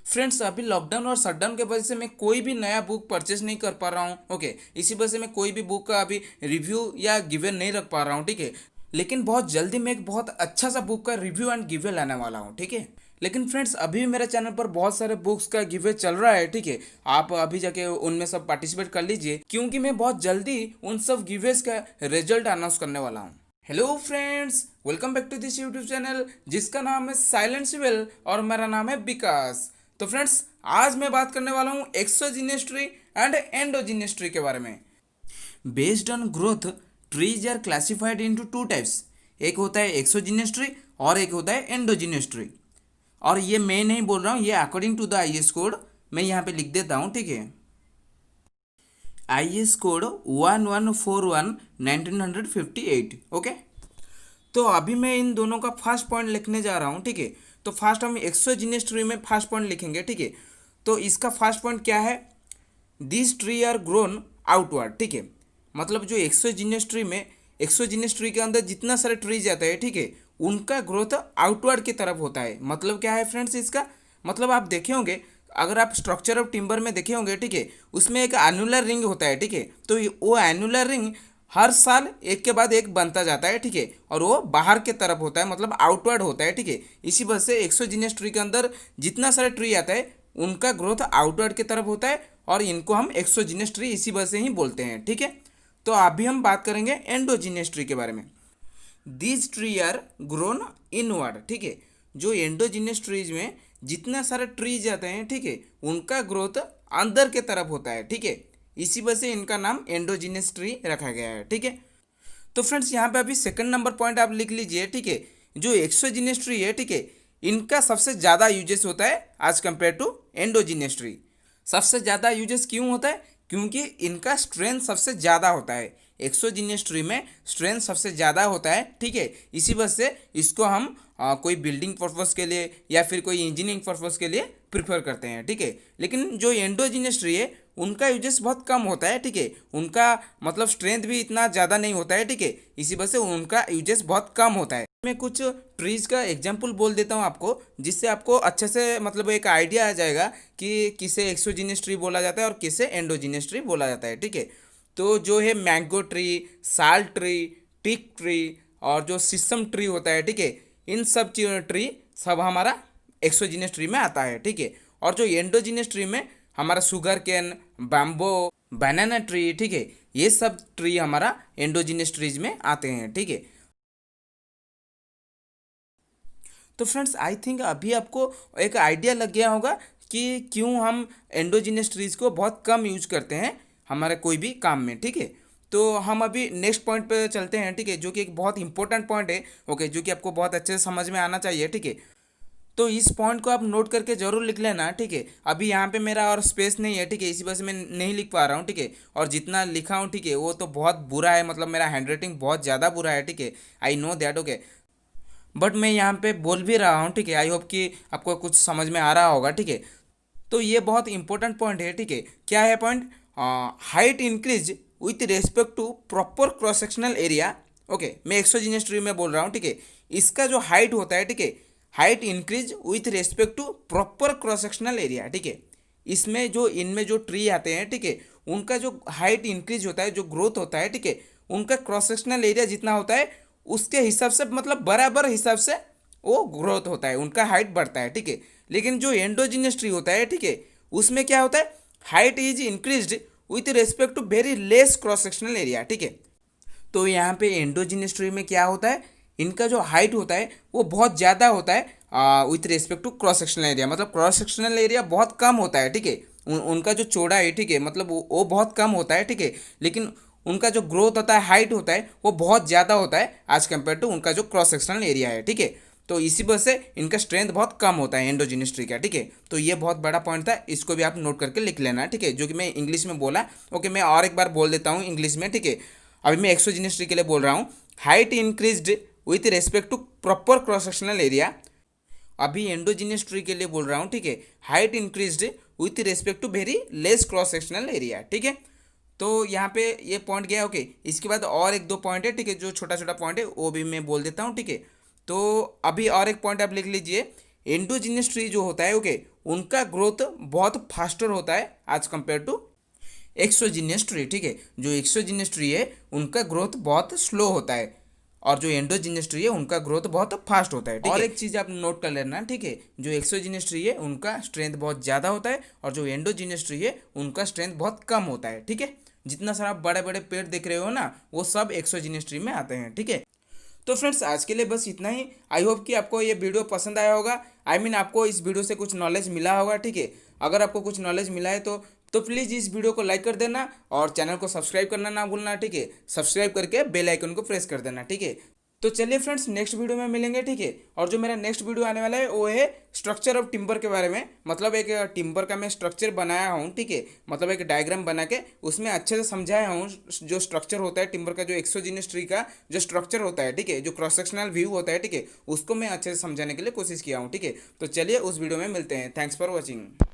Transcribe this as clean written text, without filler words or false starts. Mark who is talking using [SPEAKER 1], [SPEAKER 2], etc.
[SPEAKER 1] Friends अभी lockdown और shutdown के वजह से मैं कोई भी नया बुक परचेस नहीं कर पा रहा हूँ। ओके, इसी वजह से मैं कोई भी बुक का अभी रिव्यू या गिवे नहीं रख पा रहा हूँ। ठीक है, लेकिन बहुत जल्दी मैं एक बहुत अच्छा सा बुक का रिव्यू एंड गिवे लाने वाला हूँ। ठीक है, लेकिन फ्रेंड्स अभी भी मेरे चैनल पर बहुत सारे बुक्स का गिवे चल रहा है। ठीक है, आप अभी जाके उनमें सब पार्टिसिपेट कर लीजिए, क्योंकि मैं बहुत जल्दी उन सब गिवेज का रिजल्ट अनाउंस करने वाला हूँ। Hello friends, welcome back to this YouTube channel जिसका नाम है साइलेंट सिविल और मेरा नाम है विकास। तो फ्रेंड्स आज मैं बात करने वाला हूँ एक्सोजीनियस एंड एंडोजीनियस ट्री के बारे में। Based on growth trees are classified into two types. एक होता है एक्सोजीनियस ट्री और एक होता है एंडोजीनियस ट्री। और ये मैं नहीं बोल रहा हूँ, ये according to the IS code मैं यहाँ पे लिख देता हूँ। ठीक है, आईएस कोड 1141/1958। ओके, तो अभी मैं इन दोनों का फर्स्ट पॉइंट लिखने जा रहा हूँ। ठीक है, तो फर्स्ट हम एक्सोजीनियस ट्री में फर्स्ट पॉइंट लिखेंगे। ठीक है, तो इसका फर्स्ट पॉइंट क्या है? This tree are grown outward. ठीक है, मतलब जो एक्सोजीनियस ट्री के अंदर जितना सारे ट्रीज आता है, ठीक है, उनका ग्रोथ आउटवर्ड की तरफ होता है। मतलब क्या है फ्रेंड्स इसका? मतलब आप देखे होंगे, अगर आप स्ट्रक्चर ऑफ टिम्बर में देखे होंगे, ठीक है, उसमें एक एनुलर रिंग होता है। ठीक है, तो वो एनुलर रिंग हर साल एक के बाद एक बनता जाता है। ठीक है, और वो बाहर के तरफ होता है, मतलब आउटवर्ड होता है। ठीक है, इसी वजह से एक्सोजीनियस ट्री के अंदर जितना सारा ट्री आता है उनका ग्रोथ आउटवर्ड की तरफ होता है, और इनको हम एक्सोजीनियस ट्री इसी वजह से ही बोलते हैं। ठीक है, तो अभी हम बात करेंगे एंडोजीनियस ट्री के बारे में। These tree are grown inward. ठीक है, जो एंडोजीनियस ट्रीज में जितना सारे ट्रीज आते हैं, ठीक है, उनका ग्रोथ अंदर के तरफ होता है। ठीक है, इसी वजह से इनका नाम एंडोजीनियस ट्री रखा गया है। ठीक है, तो फ्रेंड्स यहाँ पे अभी सेकंड नंबर पॉइंट आप लिख लीजिए। ठीक है, जो एक्सोजीनियस ट्री है, ठीक है, इनका सबसे ज़्यादा यूजेस होता है as compare to endogenous tree. सबसे ज़्यादा यूजेस क्यों होता है? क्योंकि इनका स्ट्रेंथ सबसे ज़्यादा होता है। एक्सोजीनियस ट्री में स्ट्रेंथ सबसे ज़्यादा होता है। ठीक है, इसी वजह से इसको हम कोई बिल्डिंग पर्पज़ के लिए या फिर कोई इंजीनियरिंग पर्पज़ के लिए प्रिफर करते हैं। ठीक है, लेकिन जो एंडोजीनियस ट्री है उनका यूजेस बहुत कम होता है। ठीक है, उनका मतलब स्ट्रेंथ भी इतना ज़्यादा नहीं होता है। ठीक है, इसी वजह से उनका यूजेस बहुत कम होता है। मैं कुछ ट्रीज का एग्जांपल बोल देता हूँ आपको, जिससे आपको अच्छे से मतलब एक आइडिया आ जाएगा कि किसे एक्सोजीनियस ट्री बोला जाता है और किसे एंडोजीनियस ट्री बोला जाता है। ठीक है, तो जो है मैंगो ट्री, साल ट्री, टिक ट्री और जो सिसम ट्री होता है, ठीक है, इन सब ट्री सब हमारा एक्सोजीनियस ट्री में आता है। ठीक है, और जो एंडोजीनियस ट्री में हमारा शुगर कैन, बैम्बो, बनाना ट्री, ठीक है, ये सब ट्री हमारा एंडोजीनियस ट्रीज में आते हैं। ठीक है, तो फ्रेंड्स आई थिंक अभी आपको एक आइडिया लग गया होगा कि क्यों हम एंडोजीनियस ट्रीज को बहुत कम यूज करते हैं हमारे कोई भी काम में। ठीक है, तो हम अभी नेक्स्ट पॉइंट पे चलते हैं। ठीक है, जो कि एक बहुत इंपॉर्टेंट पॉइंट है। ओके, जो कि आपको बहुत अच्छे से समझ में आना चाहिए। ठीक है, तो इस पॉइंट को आप नोट करके जरूर लिख लेना। ठीक है, अभी यहाँ पे मेरा और स्पेस नहीं है। ठीक है, इसी वजह से मैं नहीं लिख पा रहा हूँ। ठीक है, और जितना लिखा हूँ, ठीक है, वो तो बहुत बुरा है, मतलब मेरा हैंड राइटिंग बहुत ज़्यादा बुरा है। ठीक है, I know that. Okay, but मैं यहाँ पे बोल भी रहा हूँ। ठीक है, आई होप कि आपको कुछ समझ में आ रहा होगा। ठीक है, तो ये बहुत इंपॉर्टेंट पॉइंट है। ठीक है, क्या है point? Height increase with respect to proper cross sectional area. Okay, मैं एक्सोजीनियस ट्री में बोल रहा हूँ। ठीक है, इसका जो हाइट होता है, ठीक है, height increase with respect to proper cross sectional area. ठीक है, इसमें जो इनमें जो ट्री आते हैं, ठीक है, उनका जो हाइट इंक्रीज होता है, जो ग्रोथ होता है, ठीक है, उनका क्रॉस सेक्शनल एरिया जितना होता है उसके हिसाब से, मतलब बराबर हिसाब से वो ग्रोथ होता है, उनका हाइट बढ़ता है। ठीक है, लेकिन जो एंडोजीनियस ट्री होता है, ठीक है, उसमें क्या होता है? Height is increased with respect to very less cross sectional area. ठीक है, तो यहाँ पे एंडोजीनियस ट्री में क्या होता है? इनका जो हाइट होता है वो बहुत ज़्यादा होता है with respect to cross sectional area, मतलब क्रॉस सेक्शनल एरिया बहुत कम होता है। ठीक है, उनका जो चौड़ा है, ठीक है, मतलब वो बहुत कम होता है। ठीक है, लेकिन उनका जो ग्रोथ होता है, हाइट होता है, वो बहुत ज़्यादा होता है एज कम्पेयर टू उनका जो क्रॉस सेक्शनल एरिया है। ठीक है, तो इसी वजह से इनका स्ट्रेंथ बहुत कम होता है एंडोजीनियस ट्री का। ठीक है, तो ये बहुत बड़ा पॉइंट था, इसको भी आप नोट करके लिख लेना। ठीक है, जो कि मैं इंग्लिश में बोला। ओके, मैं और एक बार बोल देता हूँ इंग्लिश में। ठीक है, अभी मैं एक्सोजीनियस ट्री के लिए बोल रहा हूँ। Height increased with respect to proper cross sectional area. अभी एंडोजीनियस ट्री के लिए बोल रहा हूँ। ठीक है, height increased with respect to very less cross sectional area. ठीक है, तो यहाँ पे ये पॉइंट गया। ओके, इसके बाद और एक दो पॉइंट है, ठीक है, जो छोटा छोटा पॉइंट है वो भी मैं बोल देता हूँ। ठीक है, तो अभी और एक पॉइंट आप लिख लीजिए। एंडोजीनियस ट्री जो होता है, ओके, उनका ग्रोथ बहुत फास्टर होता है as compare to exogenous tree. ठीक है, जो एक्सोजीनियस ट्री है उनका ग्रोथ बहुत स्लो होता है और जो एंडोजीनियस ट्री है उनका ग्रोथ बहुत फास्ट होता है। और एक चीज़ आप नोट कर लेना, ठीक है, जो एक्सोजीनियस ट्री है उनका स्ट्रेंथ बहुत ज़्यादा होता है और जो एंडोजीनियस ट्री है उनका स्ट्रेंथ बहुत कम होता है। ठीक है, जितना सारा बड़े बड़े पेड़ देख रहे हो ना वो सब एक्सोजीनियस ट्री में आते हैं। ठीक है, तो फ्रेंड्स आज के लिए बस इतना ही। आई होप कि आपको ये वीडियो पसंद आया होगा। आई मीन आपको इस वीडियो से कुछ नॉलेज मिला होगा। ठीक है, अगर आपको कुछ नॉलेज मिला है तो प्लीज़ इस वीडियो को लाइक कर देना और चैनल को सब्सक्राइब करना ना भूलना। ठीक है, सब्सक्राइब करके बेल आइकन को प्रेस कर देना। ठीक है, तो चलिए फ्रेंड्स नेक्स्ट वीडियो में मिलेंगे। ठीक है, और जो मेरा नेक्स्ट वीडियो आने वाला है वो है स्ट्रक्चर ऑफ टिम्बर के बारे में। मतलब एक टिम्बर का मैं स्ट्रक्चर बनाया हूँ। ठीक है, मतलब एक डायग्राम बना के उसमें अच्छे से समझाया हूँ जो स्ट्रक्चर होता है टिम्बर का, जो एक्सोजीनियस ट्री का जो स्ट्रक्चर होता है। ठीक है, जो क्रॉस सेक्शनल व्यू होता है, ठीक है, उसको मैं अच्छे से समझाने के लिए कोशिश किया हूँ। ठीक है, तो चलिए उस वीडियो में मिलते हैं। Thanks for watching.